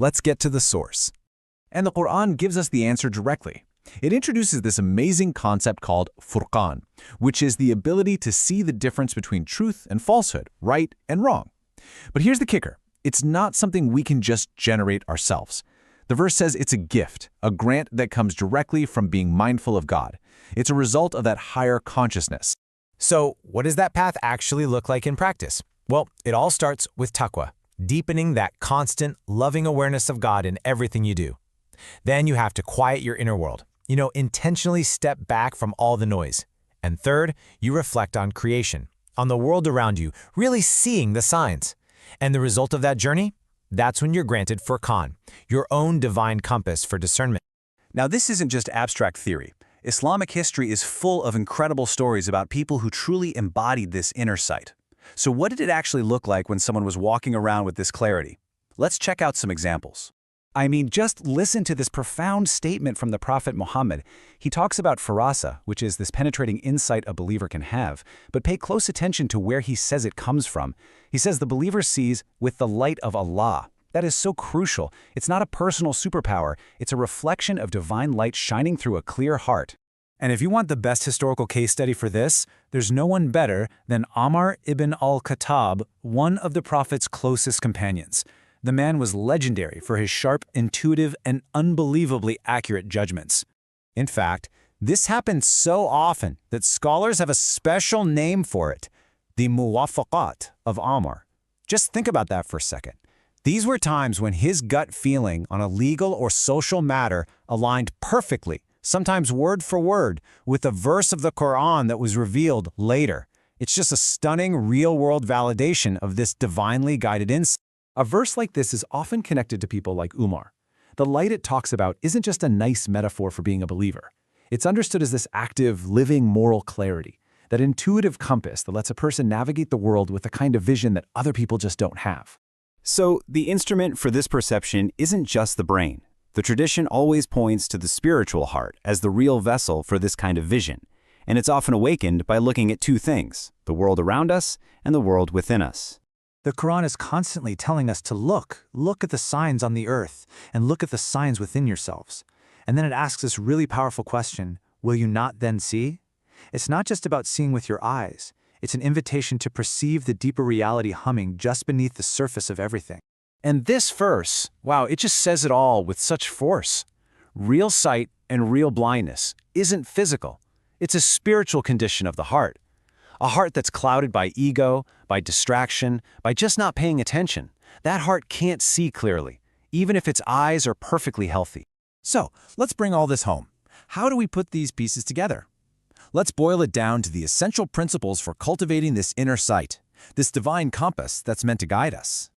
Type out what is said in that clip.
Let's get to the source. And the Quran gives us the answer directly. It introduces this amazing concept called Furqan, which is the ability to see the difference between truth and falsehood, right and wrong. But here's the kicker. It's not something we can just generate ourselves. The verse says it's a gift, a grant that comes directly from being mindful of God. It's a result of that higher consciousness. So, what does that path actually look like in practice? Well, it all starts with taqwa, deepening that constant, loving awareness of God in everything you do. Then you have to quiet your inner world. Intentionally step back from all the noise. And third, you reflect on creation, on the world around you, really seeing the signs. And the result of that journey? That's when you're granted Furqan, your own divine compass for discernment. Now, this isn't just abstract theory. Islamic history is full of incredible stories about people who truly embodied this inner sight. So what did it actually look like when someone was walking around with this clarity? Let's check out some examples. I mean, just listen to this profound statement from the Prophet Muhammad. He talks about firasa, which is this penetrating insight a believer can have, but pay close attention to where he says it comes from. He says the believer sees with the light of Allah. That is so crucial. It's not a personal superpower. It's a reflection of divine light shining through a clear heart. And if you want the best historical case study for this, there's no one better than Amr ibn al-Khattab, one of the Prophet's closest companions. The man was legendary for his sharp, intuitive, and unbelievably accurate judgments. In fact, this happened so often that scholars have a special name for it, the Muwafaqat of Amr. Just think about that for a second. These were times when his gut feeling on a legal or social matter aligned perfectly, sometimes word for word, with a verse of the Quran that was revealed later. It's just a stunning real-world validation of this divinely guided insight. A verse like this is often connected to people like Umar. The light it talks about isn't just a nice metaphor for being a believer. It's understood as this active, living moral clarity, that intuitive compass that lets a person navigate the world with a kind of vision that other people just don't have. So, the instrument for this perception isn't just the brain. The tradition always points to the spiritual heart as the real vessel for this kind of vision, and it's often awakened by looking at two things: the world around us and the world within us. The Quran is constantly telling us to look at the signs on the earth, and look at the signs within yourselves. And then it asks this really powerful question, will you not then see? It's not just about seeing with your eyes. It's an invitation to perceive the deeper reality humming just beneath the surface of everything. And this verse, wow, it just says it all with such force. Real sight and real blindness isn't physical. It's a spiritual condition of the heart. A heart that's clouded by ego, by distraction, by just not paying attention. That heart can't see clearly, even if its eyes are perfectly healthy. So, let's bring all this home. How do we put these pieces together? Let's boil it down to the essential principles for cultivating this inner sight, this divine compass that's meant to guide us.